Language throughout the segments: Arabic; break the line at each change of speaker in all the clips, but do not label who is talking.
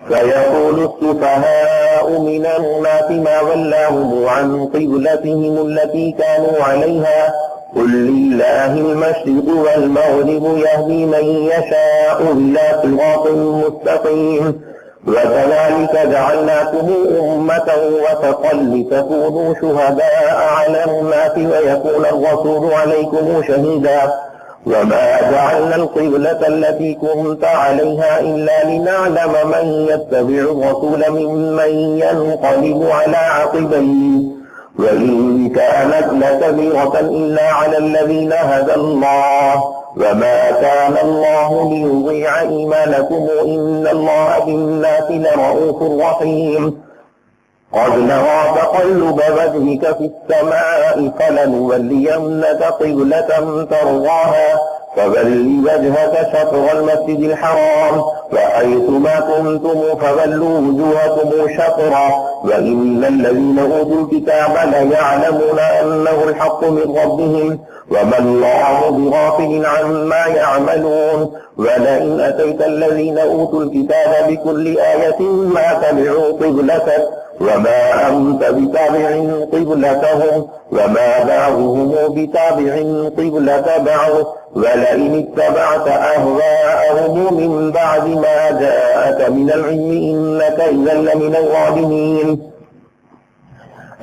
فيقول السفهاء من الناس ما ولاهم عن قبلتهم التي كانوا عليها قل لله المشرق والمغرب يهدي من يشاء إلى صراط مستقيم وكذلك جعلناكم أمة وسطا لتكونوا شهداء على الناس ويكون الرسول عليكم شهيدا وما جعلنا القبلة التي كنت عليها إلا لنعلم من يتبع الرسول ممن ينقلب على عقبيه وإن كانت لكبيرة إلا على الذين هدى الله وما كان الله ليضيع إيمانكم إن الله بالناس لرؤوف رحيم قد نرى تقلب وجهك في السماء فلنولينك قبلة ترضاها فول وجهك شطر المسجد الحرام وحيثما كنتم فولوا وجوهكم شطرا وإن الذين أوتوا الكتاب ليعلمون أنه الحق من ربهم وما الله بغافل عما يعملون ولئن أتيت الذين أوتوا الكتاب بكل آية ما تبعوا قبلتك وما أنت بتابع قبلتهم وما بعضهم بتابع قبلة بعض ولئن اتبعت أهواءهم من بعد ما جاءك من العلم إنك إذا لمن الظالمين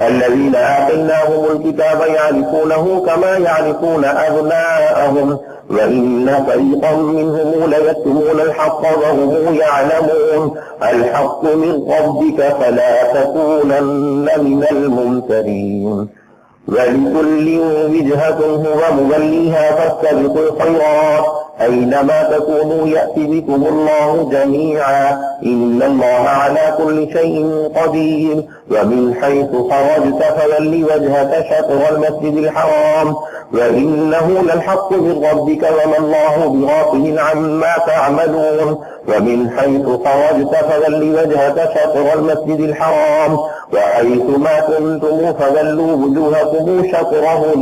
الذين آتيناهم الكتاب يعرفونه كما يعرفون أبناءهم وإن فريقا منهم ليكتمون الحق وهم يعلمون الحق من ربك فلا تكونن من الممترين ولكل وجهة هو موليها فاستبقوا الخيرات أينما تكونوا يأتي بكم الله جميعا إن الله على كل شيء قدير ومن حيث خرجت فول وجهك شطر المسجد الحرام وإنه للحق من ربك وما الله بغافل عما تعملون ومن حيث خرجت فول وجهك شطر المسجد الحرام وحيثما كنتم فولوا وجوهكم شطره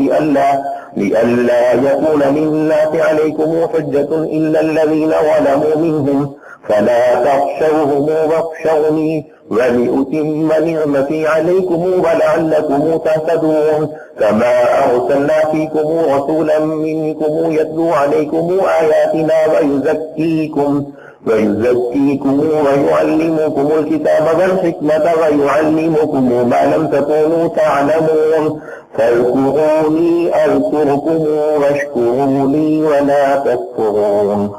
لئلا يكون للناس عليكم حجة إلا الذين ظلموا منهم فلا تخشوهم واخشوني ولأتم نعمتي عليكم ولعلكم تهتدون كما أرسلنا فيكم رسولا منكم يتلو عليكم آياتنا ويزكيكم ويعلمكم الكتاب والحكمة ويعلمكم ما لم تكونوا تعلمون فاذكروني أذكركم واشكروا لي ولا تكفرون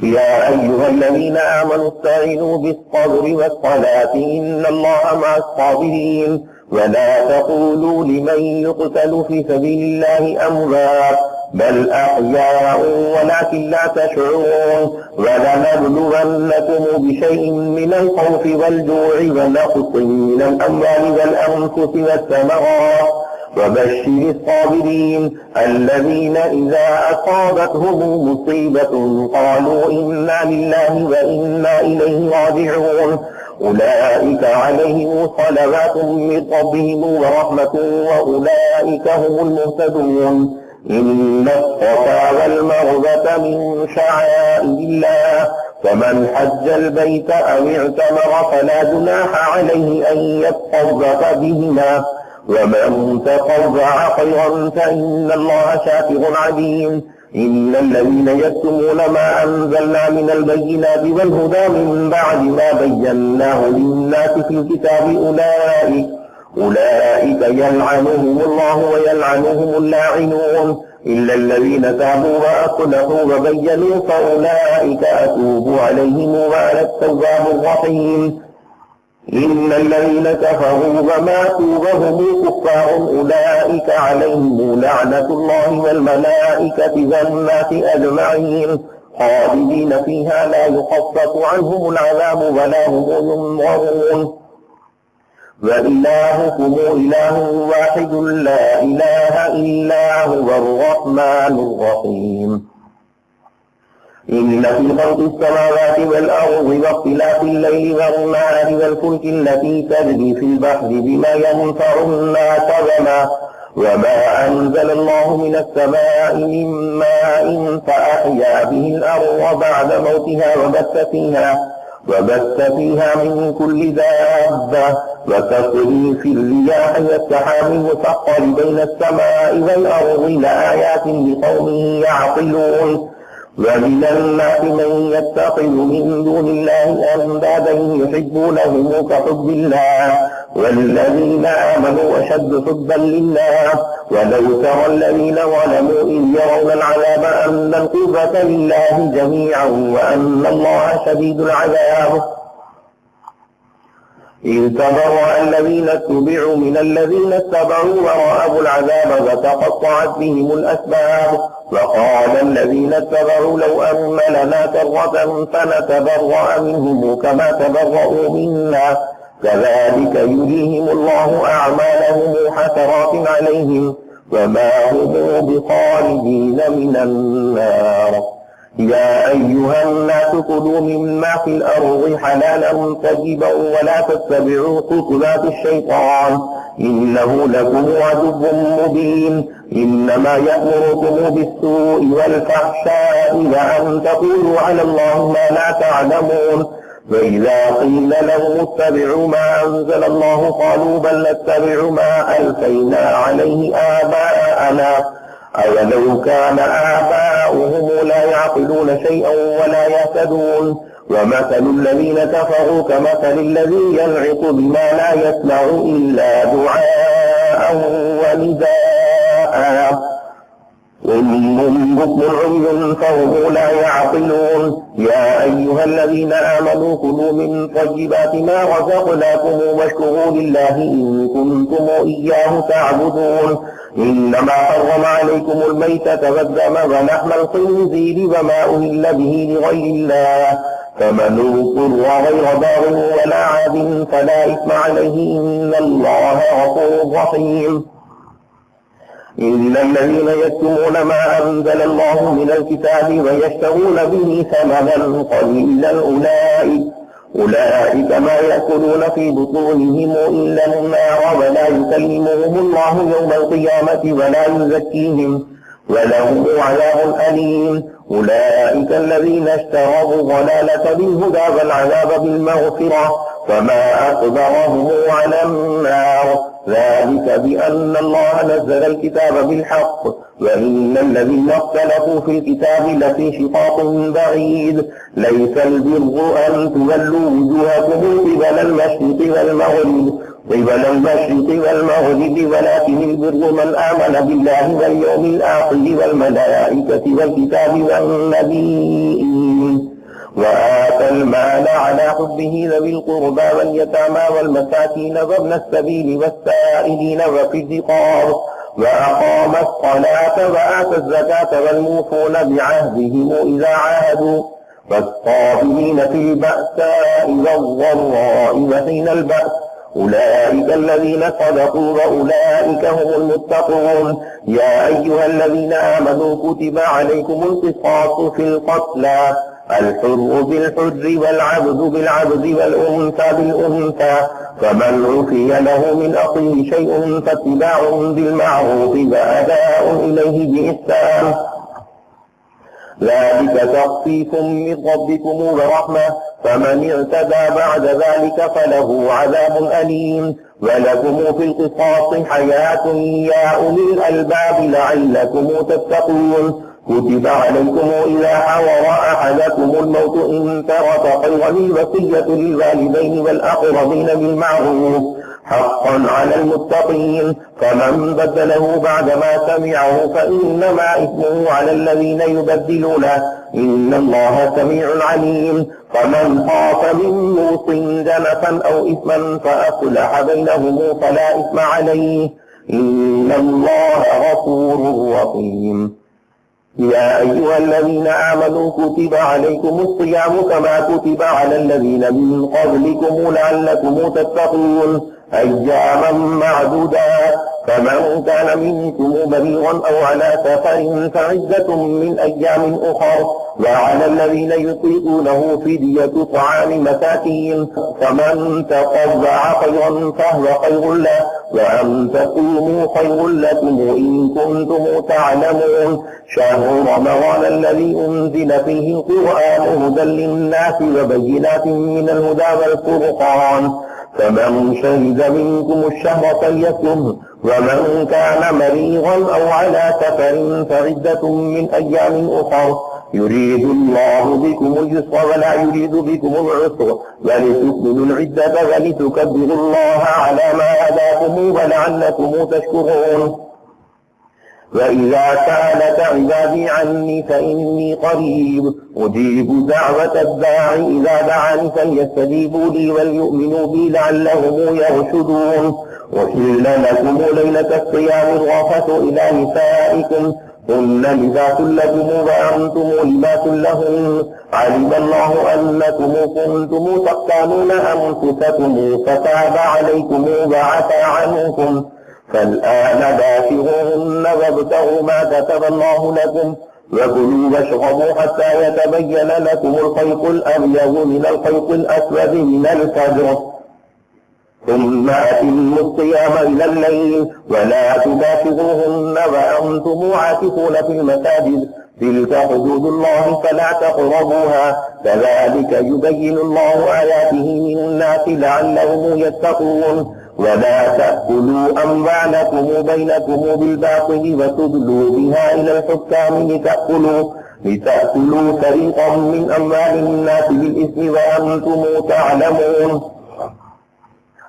يا أيها الذين آمنوا استعينوا بالصبر والصلاة إن الله مع الصابرين ولا تقولوا لمن يقتل في سبيل الله أموات بل أحياء ولكن لا تشعرون ولنبلونكم بشيء من الخوف والجوع ونقص من الأموال والأنفس والثمرات وبشر الصابرين الذين إذا أصابتهم مصيبة قالوا إنا لله وإنا إليه راجعون أولئك عليهم صلوات من ربهم ورحمة وأولئك هم المهتدون إن الصفا والمروة من شعائر الله فمن حج البيت أو اعتمر فلا جناح عليه أن يتطوف بهما ومن تطوع خيرا فإن الله شاكر عليم إن الذين يكتمون ما أنزلنا من البينات والهدى من بعد ما بيناه للناس في الكتاب أولئك يلعنهم الله ويلعنهم اللاعنون إلا الذين تابوا وأصلحوا وبينوا فأولئك أتوب عليهم وأنا التواب الرحيم إن الذين كفروا وماتوا وهم كفار أولئك عليهم لعنة الله والملائكة والناس أجمعين خالدين فيها لا يخفف عنهم العذاب ولا هم ينظرون وإلهكم إله واحد لا إله إلا هو الرحمن الرحيم إن في خلق السماوات والأرض واختلاف الليل والنهار والفلك التي تجري في البحر بما ينفع الناس وما أنزل الله من السماء من ماء فأحيا به الأرض بعد موتها وبث فيها من كل دابة وتصريف الرياح والسحاب المسخر بين السماء والأرض لآيات لقوم يعقلون ومن الناس من يتخذ من دون الله أندادا يحبونهم كحب الله والذين آمنوا أشد حبا لله ولو ترى الذين ظلموا إذ يرون العذاب أن القوة لله جميعا وأن الله شديد العذاب إذ تبرأ الذين اتبعوا من الذين اتبعوا ورأوا العذاب وتقطعت بهم الأسباب وقال الذين اتبعوا لو أن لنا كرة فنتبرأ منهم كما تبرأوا منا كذلك يريهم الله أعمالهم حسرات عليهم وما هم بخارجين من النار يا أيها الناس كلوا مما في الأرض حلالا طيبا ولا تتبعوا خطوات الشيطان إنه لكم عدو مبين إنما يأمركم بالسوء والفحشاء وأن تقولوا على الله ما لا تعلمون وإذا قيل لهم اتبعوا ما أنزل الله قالوا بل نتبع ما ألفينا عليه آباءنا أولو كان آباؤهم لا يعقلون شيئا ولا يهتدون ومثل الذين كفروا كمثل الذي ينعق بما لا يسمع إلا دعاء ونداء بكم عمي فهم لا يعقلون يا أيها الذين آمنوا كلوا من طيبات ما رزقناكم واشكروا لله إن كنتم إياه تعبدون إنما حرم عليكم الميتة والدم ولحم الخنزير وما أهل به لغير الله فمن اضطر غير باغ ولا عاد فلا إثم عليه إن الله غفور رحيم إن الذين يكتمون ما أنزل الله من الكتاب ويشترون به ثمنا قليلا أولئك ما يأكلون في بطونهم إلا النار ولا يكلمهم الله يوم القيامة ولا يزكيهم ولهم عذاب أليم أولئك الذين اشتروا الضلالة بالهدى والعذاب بالمغفرة وما أكبرهم على النار ذلك بأن الله نزل الكتاب بالحق وإن الذين اختلفوا في الكتاب لفي شقاق بعيد ليس البر أن تولوا وجوهكم قبل المشرق والمغرب ولكن البر من آمن بالله واليوم الآخر والملائكة والكتاب والنبيين وآتى المال على حبه ذوي القربى واليتامى والمساكين وابن السبيل والسائلين وفي الرقاب وأقام الصلاة وآتى الزكاة والموفون بعهدهم إذا عاهدوا والصابرين في البأساء والضراء وحين البأس أولئك الذين صدقوا وأولئك هم المتقون يا أيها الذين آمنوا كتب عليكم القصاص في القتلى الحر بالحر والعبد بالعبد والأنثى بالأنثى فمن عفي له من أخيه شيء فاتباع بالمعروف وأداء إليه بإحسان ذلك تخفيف من ربكم ورحمة فمن اعتدى بعد ذلك فله عذاب أليم ولكم في القصاص حياة يا أولي الألباب لعلكم تتقون كتب عليكم إذا حضر أحدكم الموت إن ترك خيرا الوصية للوالدين والأقربين بالمعروف حقا على المتقين فمن بدله بعدما سمعه فإنما إثمه على الذين يبدلونه إن الله سميع عليم فمن خاف من موص جنفا أو إثما فأصلح بينهم فلا إثم عليه إن الله غفور رحيم يا أيها الذين آمنوا كتب عليكم الصيام كما كتب على الذين من قبلكم لعلكم تتقون أياما معدودات فمن كان منكم مريضا أو على سفر فعدة من أيام أخر، وعلى الذين يطيقونه فدية طعام مساكين، فمن تطوع خيرا فهو خير له، وأن تقوموا خير لكم إن كنتم تعلمون. شهر رمضان الذي أنزل فيه القرآن هدى للناس وبينات من الهدى والفرقان، فمن شهد منكم الشهر فليصمه، ومن كان مريضا أو على سفر فعدة من أيام أخر، يريد الله بكم اليسر ولا يريد بكم العسر، ولتكملوا العدة ولتكبروا الله على ما هداكم ولعلكم تشكرون. وإذا سألك عبادي عني فإني قريب أجيب دعوة الداع إذا دعاني فليستجيبوا لي وليؤمنوا بي لعلهم يرشدون. أحل لكم ليلة الصيام الرفث إلى نسائكم هن لباس لكم وأنتم لباس لهن، علم الله أنكم كنتم تختانون أنفسكم فتاب عليكم وعفى عنكم، فالآن باشروهن وابتغوا ما كتب الله لكم، وكلوا واشربوا حتى يتبين لكم الخيط الأبيض من الخيط الأسود من الفجر، ثم أتموا الصيام إلى الليل ولا تباشروهن وأنتم عاكفون في المساجد، تلك حدود الله فلا تقربوها، كذلك يبين الله آياته للناس لعلهم يتقون. ولا تأكلوا أموالكم بينكم بالباطل وتدلوا بها إلى الحكام لتأكلوا فريقا من أموال الناس بالإثم وأنتم تعلمون.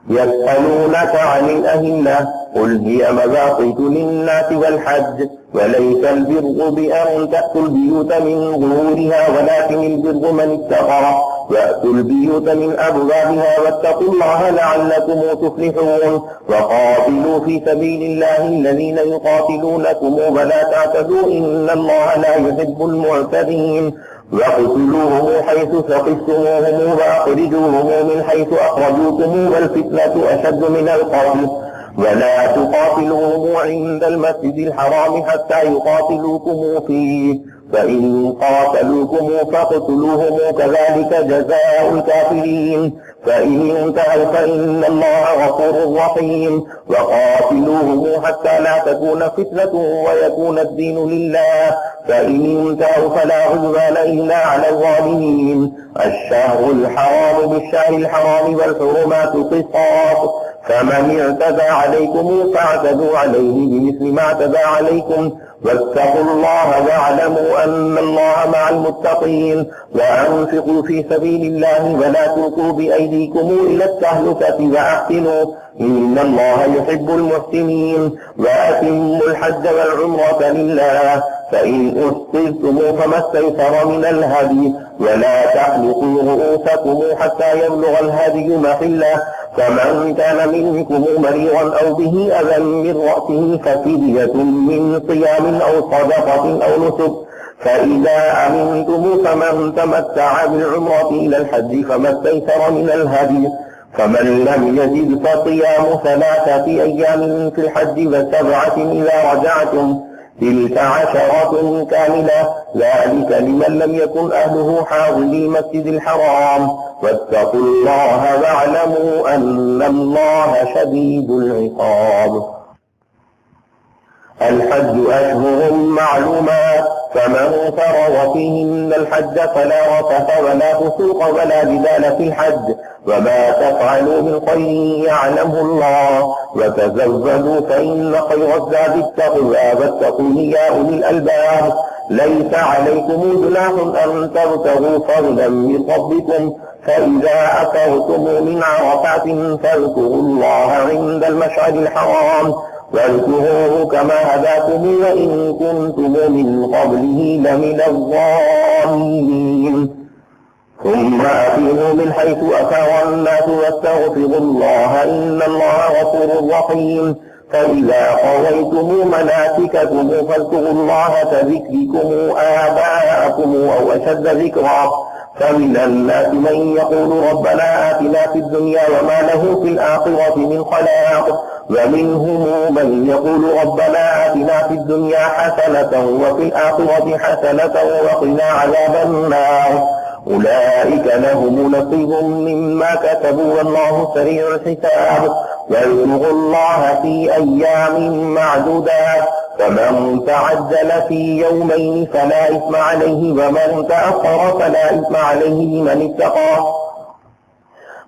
يسألونك عن الأهلة قل هي مواقيت للناس والحج، وليس البر بأن تأتوا البيوت من ظهورها ولكن البر من اتقى، وأتوا البيوت من أبوابها واتقوا الله لعلكم تفلحون. وقاتلوا في سبيل الله الذين يقاتلونكم ولا تعتدوا إن الله لا يحب المعتدين. واقتلوهم حيث ثقفتموهم وأخرجوهم من حيث أخرجوكم والفتنة أشد من القتل، ولا تقاتلوهم عند المسجد الحرام حتى يقاتلوكم فيه، فإن قاتلوكم فاقتلوهم كذلك جزاء الكافرين، فإن انتهوا فإن الله غفور رحيم. وقاتلوهم حتى لا تكون فتنة ويكون الدين لله، فإن انتهوا فلا عدوان إلا على الظالمين. الشهر الحرام بالشهر الحرام والحرمات قصاص، فمن اعتدى عليكم فاعتدوا عليه بمثل ما اعتدى عليكم، واتقوا الله واعلموا أن الله مع المتقين. وأنفقوا في سبيل الله ولا تلقوا بأيديكم إلى التهلكة وأحسنوا إن الله يحب المحسنين. وأتموا الحج والعمرة لله، فإن أحصرتم فما استيسر من الهدي، ولا تحلقوا رؤوسكم حتى يبلغ الهدي محله، فمن كان منكم مريضا أو به أذى من رأسه ففدية من صيام أو صدقة أو نسك، فإذا أمنتم فمن تمتع بالعمرة إلى الحج فما استيسر من الهدي، فمن لم يجد فصيام 3 أيام في الحج و7 إذا رجعتم، تلك 10 كاملة، ذلك لمن لم يكن أهله حاضري المسجد الحرام. واتقوا الله واعلموا أن الله شديد العقاب. الحج أشهر معلومات، فمن فرض فيهن الحج فلا رفث ولا فسوق ولا جدال في الحج، وما تفعلوا من خير يعلمه الله، وتزودوا فإن خير الزاد التقوى واتقون يا أولي الألباب. ليس عليكم جناح أن تبتغوا فضلا من ربكم، فإذا أفضتم من عرفات فاذكروا الله عند المشعر الحرام، واذكروه كما هداكم وإن كنتم من قبله لمن الظالمين. ثم أفيضوا من حيث أفاض الناس واستغفروا الله إن الله غفور رحيم. فإذا قضيتم مناسككم فاذكروا الله كذكركم آباءكم أو أشد ذكرا، فمن الناس من يقول ربنا آتنا في الدنيا وما له في الآخرة من خلاق ومنهم من يقول ربنا آتنا في الدنيا حسنة وفي الآخرة حسنة وقنا عذاب النار أولئك لهم نصيب مما كسبوا والله سريع الحساب واذكروا الله في أيام معدودات فمن تعجل في يومين فلا إثم عليه ومن تأخر فلا إثم عليه لمن اتقى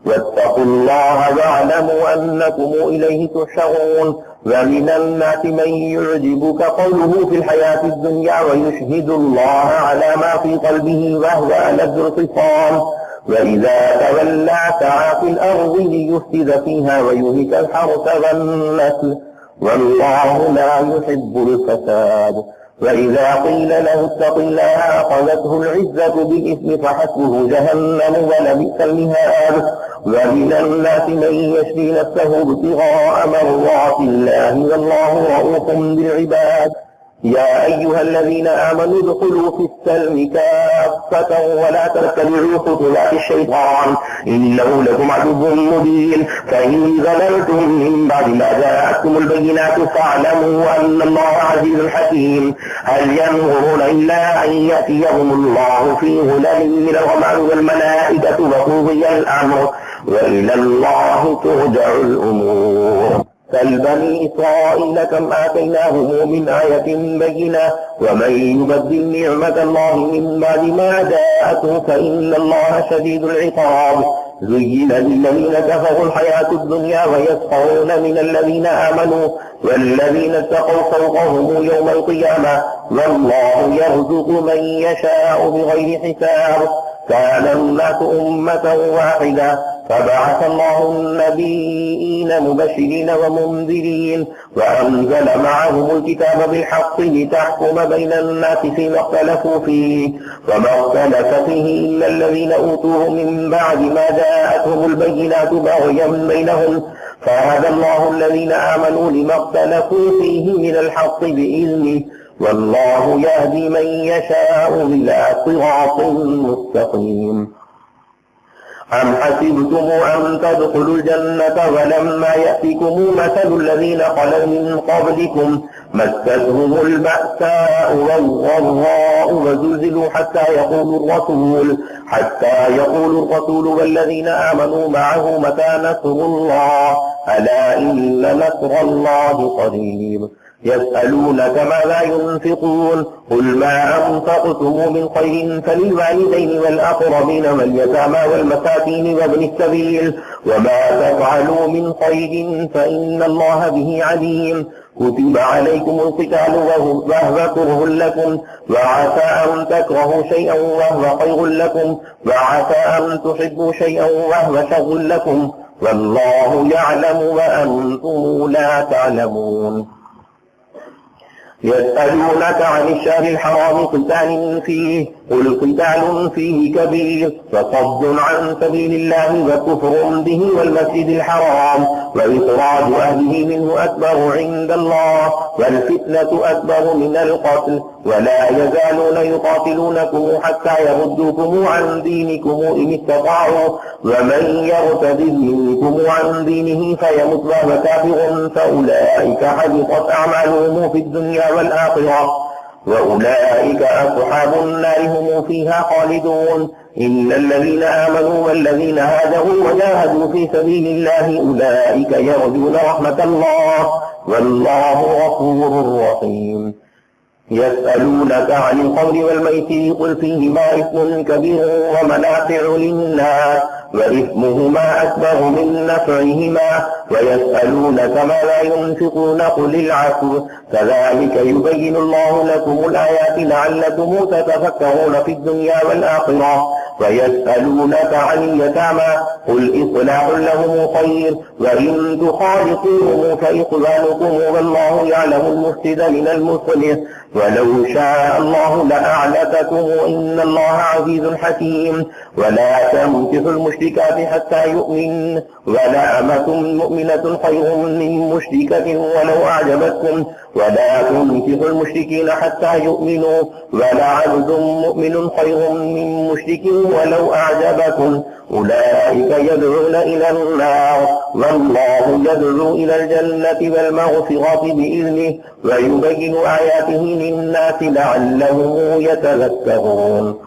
واتقوا الله واعلموا أنكم إليه تحشرون ومن الناس من يعجبك قوله في الحياة الدنيا ويشهد الله على ما في قلبه وهو ألد الخصام وإذا تولى سعى في الأرض ليفسد فيها ويهلك الحرث والنسل والله لا يحب الفساد وإذا قيل له اتق الله أخذته العزة بالإثم فحسبه جهنم ولبئس المهاد ومن الناس من يشري نفسه ابتغاء مرضات الله والله رؤوف بالعباد يا أيها الذين آمنوا ادخلوا في السلم كافة ولا تتبعوا خطوات الشيطان إنه لكم عدو مبين فإن ظلمتم من بعد ما جاءتكم البينات فاعلموا أن الله عزيز حكيم هل ينظرون إلا أن يأتيهم الله في ظلل من الغمام والملائكة وقضي الأمر وإلى الله ترجع الأمور فالبني إسرائيل كم آتيناهم من آية بينة ومن يبدل نعمة الله من بعد ما جاءته فإن الله شديد العقاب زين للذين كفروا الحياة الدنيا ويسخرون من الذين آمنوا والذين اتقوا فوقهم يوم القيامة والله يرزق من يشاء بغير حساب كان الناس أمة واحدة فبعث الله النبيين مبشرين ومنذرين وأنزل معهم الكتاب بالحق لتحكم بين الناس فيما اختلفوا فيه وما اختلف فيه إلا الذين أوتوه من بعد ما جاءتهم البينات بغيا بينهم فهدى الله الذين آمنوا لما اختلفوا فيه من الحق بإذنه والله يهدي من يشاء إلى صراط مستقيم أم حسبتم أن تدخلوا الجنة ولما يأتكم مثل الذين خلوا من قبلكم مستهم البأساء والضراء وزلزلوا حتى يقول الرسول والذين آمنوا معه متى نصر الله ألا إن نصر الله قريب يسألونك ماذا ينفقون قل ما أنفقتم من خير فللوالدين والأقربين واليتامى والمساكين وابن السبيل وما تفعلوا من خير فإن الله به عليم كتب عليكم القتال وهو كره لكم وعسى أن تكرهوا شيئا وهو خير لكم وعسى أن تحبوا شيئا وهو شر لكم والله يعلم وأنتم لا تعلمون يسألونك عن الشهر الحرام قتال فيه قل قتال فيه كبير فصد عن سبيل الله وكفر به والمسجد الحرام وإخراج أهله منه أكبر عند الله والفتنة أكبر من القتل ولا يزالون يقاتلونكم حتى يردوكم عن دينكم إن استطاعوا ومن يرتد منكم عن دينه فيمت وهو كافر فأولئك حبطت أعمالهم في الدنيا والآخرة وأولئك أصحاب النار هم فيها خالدون إن الذين آمنوا والذين هاجروا وجاهدوا في سبيل الله أولئك يرجون رحمة الله والله غفور رحيم يسألونك عن الخمر والميسر قل فيهما إثم كبير ومنافع للناس وإثمهما أكبر من نفعهما ويسألونك ما لا ينفقون قل العفو كذلك يبين الله لكم الآيات لعلكم تتفكرون في الدنيا والآخرة ويسألونك عن اليتامى قل إصلاح لهم خير وإن تخالطوهم فإخوانكم والله يعلم المفسد من المصلح ولو شاء الله لأعنتكم إن الله عزيز حكيم ولا تنكحوا المشركين المشركات حتى يؤمن، ولأمة مؤمنة خير من مشركة ولو أعجبتكم، ولا تنكحوا المشركين حتى يؤمنوا، ولعبد مؤمن خير من مشرك ولو أعجبكم، أولئك يدعون إلى النار والله يدعو إلى الجنة والمغفرة بإذنه ويبين آياته للناس لعلهم يتذكرون.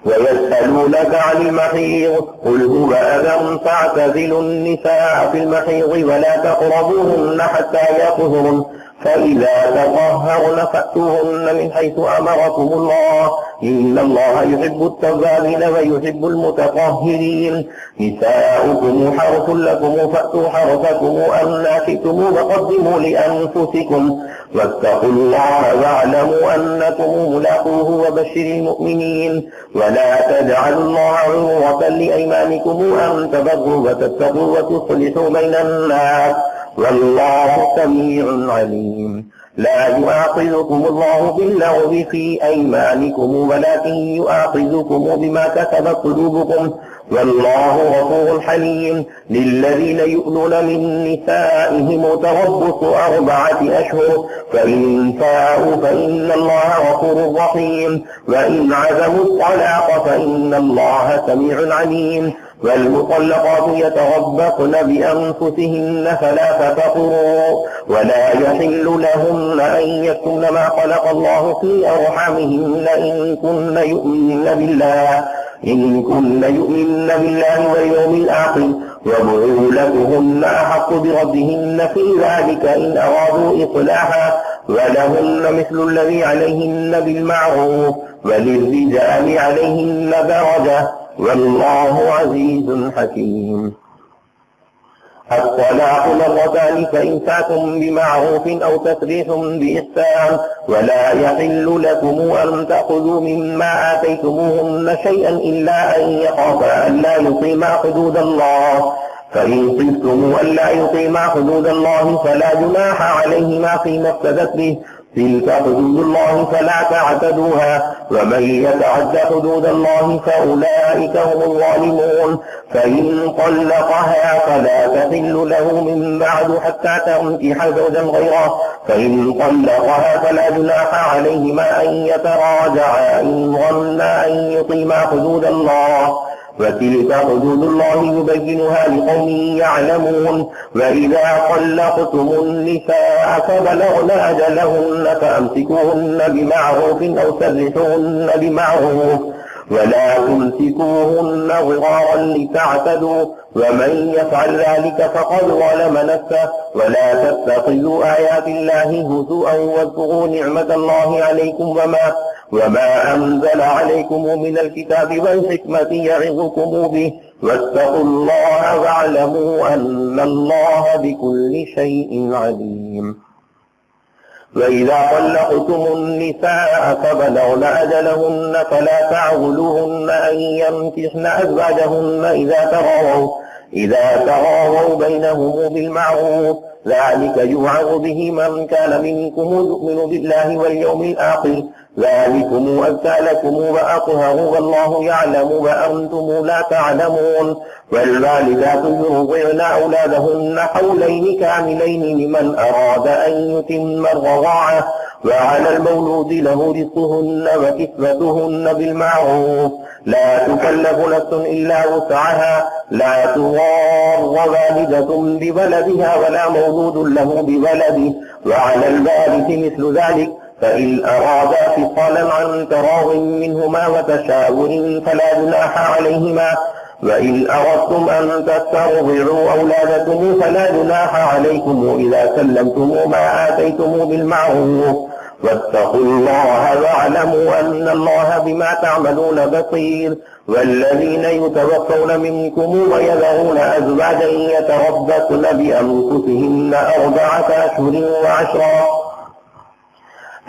ويسألونك عن المحيض قل هو أذى فاعتزلوا النساء في المحيض ولا تقربوهن حتى يطهرن، فإذا تطهرن فأتوهن من حيث أمركم الله إن الله يحب التوابين ويحب المتطهرين. نساؤكم حرث لكم فأتوا حرثكم أنى شئتم وقدموا لأنفسكم واتقوا الله واعلموا أنكم ملاقوه وبشر المؤمنين. ولا تجعلوا الله عروة لأيمانكم أن تبروا وتتقوا وتصلحوا بين الناس والله سميع عليم. لا يؤاخذكم الله باللغو في أيمانكم ولكن يؤاخذكم بما كسبت قلوبكم والله غفور حليم. للذين يؤلون من نسائهم تربص 4 أشهر فإن فاءوا فإن الله غفور رحيم، وإن عزموا الطلاق فإن الله سميع عليم. والمطلقات يتربصن بأنفسهن 3 قروء ولا يحل لهن أن يكتمن ما خلق الله في أرحامهن إن كن يؤمن بالله واليوم الآخر، وبعولتهن أحق بردهن في ذلك إن أرادوا إصلاحا، ولهن مثل الذي عليهن بالمعروف وللرجال عليهن درجة والله عزيز حكيم. الطلاق مرتان فإمساك بمعروف أو تسريح بإحسان، ولا يحل لكم أن تأخذوا مما آتيتموهن شيئا إلا أن يخافا ألا يقيما حدود الله، فإن خفتم ألا يقيما حدود الله فلا جناح عليهما فيما افتدت به، تلك حدود الله فلا تعتدوها، ومن يتعد حدود الله فأولئك هم الظالمون. فإن طلقها فلا تحل له من بعد حتى تنكح زوجا غيره، فإن طلقها فلا جناح عليهما أن يتراجعا إن ظنا أن يقيما حدود الله، وتلك حدود الله يبينها لقوم يعلمون. وإذا طلقتم النساء فبلغن أجلهن فأمسكوهن بمعروف أو سرحوهن بمعروف، ولا تمسكوهن ضرارا لتعتدوا، ومن يفعل ذلك فقد ظلم نفسه. ولا تتخذوا آيات الله هزوا واذكروا نعمة الله عليكم وما أنزل عليكم من الكتاب والحكمة يعظكم به، واتقوا الله واعلموا أن الله بكل شيء عليم. وإذا طلقتم النساء فبلغن أجلهن فلا تعضلوهن أن ينكحن أزواجهن إذا تراضوا بينهم بالمعروف، ذلك يوعظ به من كان منكم يؤمن بالله واليوم الآخر، ذلكم أزكى لكم وأطهر والله يعلم وأنتم لا تعلمون. والوالدات يرضعن أولادهن حولين كاملين لمن أراد أن يتم الرضاعة، وعلى المولود له رزقهن وكسوتهن بالمعروف، لا تكلف نفس إلا وسعها، لا تضار والدة بولدها ولا مولود له بولده، وعلى الوارث مثل ذلك، فإن أرادا فصالا عن تراض منهما وتشاور فلا جناح عليهما. وإن أردتم أن تسترضعوا أولادكم فلا جناح عليكم إذا سلمتم ما آتيتم بالمعروف، واتقوا الله واعلموا أن الله بما تعملون بصير. والذين يتوفون منكم ويذرون أزواجا يتربصن بأنفسهن 4 أشهر و10،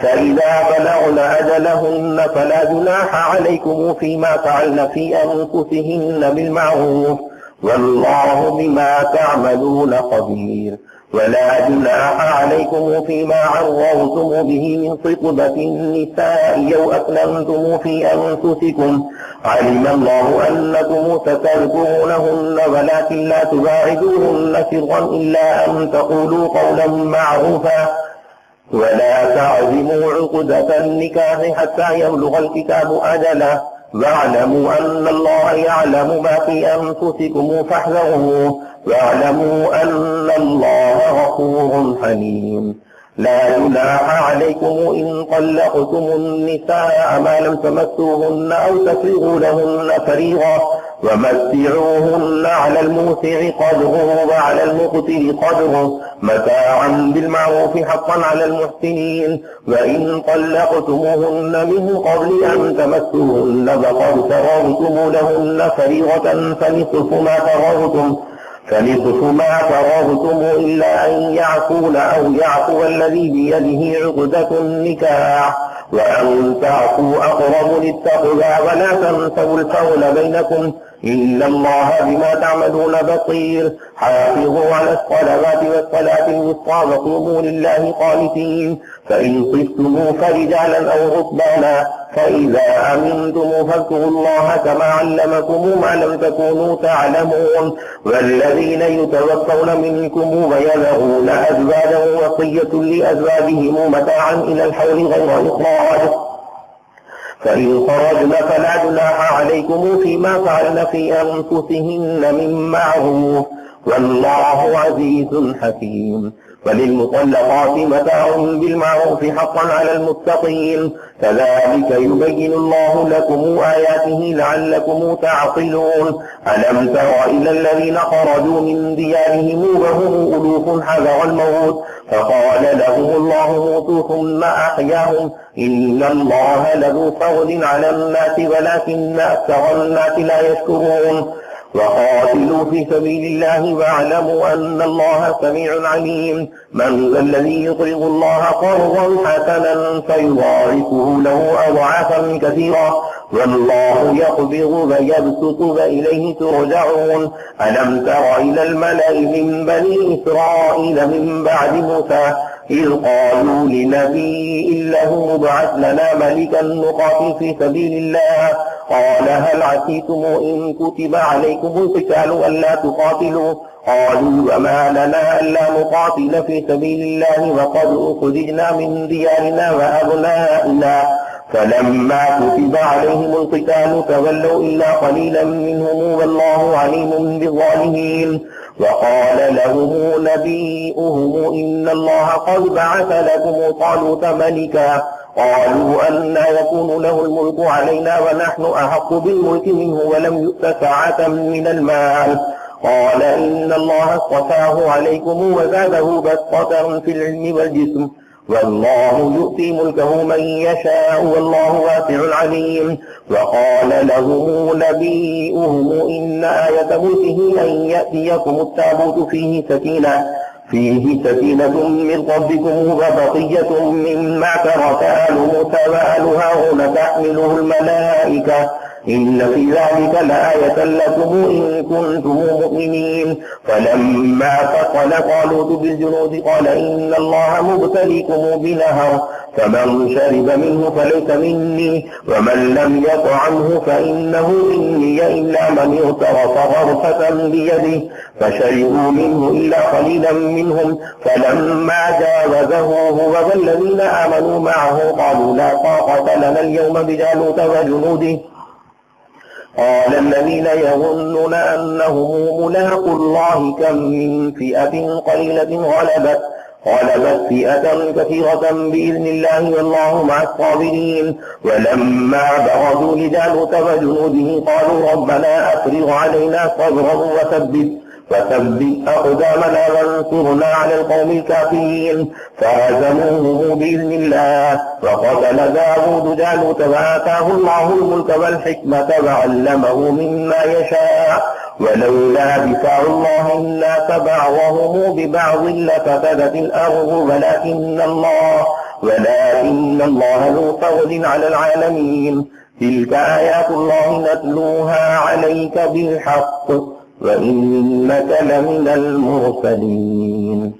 فإذا بلغن أجلهن فلا جناح عليكم فيما فعلن في أنفسهن بالمعروف، والله بما تعملون خبير. ولا جناح عليكم فيما عرضتم به من خطبة النساء أو أكننتم في أنفسكم علم الله أنكم ستذكرونهن ولكن لا تباعدوهن سرا إلا أن تقولوا قولا معروفا ولا تعزموا عقدة النكاح حتى يبلغ الكتاب أجله واعلموا أن الله يعلم ما في أنفسكم فاحذروه واعلموا أن الله غفور حليم لا جناح عليكم إن طلقتم النساء ما لم تمسوهن أو تفرغوا لهن فريضة ومتعوهن على الموسع قدره وعلى المقتر قدره متاعا بالمعروف حقا على المحسنين وإن طلقتموهن من قبل أن تمسوهن فقد فرضتم لهن فريضة فنصف ما فرضتم إلا أن يعفون أو يعفو الذي بيده عقدة النكاح وأن تعفوا أقرب للتقوى ولا تنسوا القول بينكم إن الله بما تعملون بصير حافظوا على الصلوات والصلاة الوسطى وقوموا لله قانتين فإن خفتم فرجالا أو ركبانا فإذا أمنتم فاذكروا الله كما علمكم ما لم تكونوا تعلمون والذين يتوفون منكم ويذرون أزواجا وصية لأزواجهم متاعا إلى الحول غير إخراج فإن خرجن فلا جناح عليكم فيما فعلن في أنفسهن من معروف والله عزيز حكيم وللمطلقات متاع بالمعروف حقا على المتقين كذلك يبين الله لكم آياته لعلكم تعقلون ألم تر إلى الذين خرجوا من ديارهم وهم ألوف حذر الموت فقال لهم الله موتوا ثم أحياهم إن الله لذو فضل على الناس ولكن أكثر الناس لا يشكرون وقاتلوا في سبيل الله واعلموا أن الله سميع عليم من ذا الذي يقرض الله قرضا حسنا فيضاعفه له أضعافا كثيرا والله يقبض ويبسط وإليه ترجعون ألم تر إلى الملأ من بني إسرائيل من بعد موسى إذ قالوا لنبي له ابعث لنا ملكا نقاتل في سبيل الله قال هل عسيتم إن كتب عليكم القتال ألا تقاتلوا قالوا وما لنا ألا نقاتل في سبيل الله وقد أخرجنا من ديارنا وأبنائنا فلما كتب عليهم القتال تولوا إلا قليلا منهم والله عليم بالظالمين وقال لهم نبيئهم إن الله قد بعث لكم طالوت ملكا قالوا أنى يكون له الملك علينا ونحن أحق بالملك منه ولم يؤت سعة من المال قال إن الله اصطفاه عليكم وزاده بسطة في العلم والجسم والله يؤتي ملكه من يشاء والله واسع عليم وقال لهم نبيئهم إن آية ملكه أن يأتيكم التابوت فيه سكينة من ربكم وبقية مما ترك آل موسى وآل هارون تحمله الملائكة إن في ذلك لآية لكم إن كنتم مؤمنين فلما فصل طالوت بالجنود قال إن الله مبتليكم بنهر فمن شرب منه فليس مني ومن لم يطعمه فإنه مني إلا من اغترف غرفة بيده فشربوا منه إلا قليلا منهم فلما جاوزه هو والذين آمنوا معه قالوا لا طاقة لنا اليوم بجالوت وجنوده قال الذين يظنون أنهم ملاقوا الله كم من فئة قليلة غلبت فئة كثيرة بإذن الله والله مع الصابرين ولما برزوا لجالوت وجنوده قالوا ربنا أفرغ علينا صبرا وثبت أقدامنا وانصرنا على القوم الكافرين فهزموه بإذن الله وقتل داود جالوت وآتاه الله الملك والحكمة وعلمه مما يشاء ولولا دفاع الله الناس بعضهم ببعض لفسدت الأرض ولكن الله ذو فضل على العالمين تلك آيات الله نتلوها عليك بالحق وإنك لمن المرسلين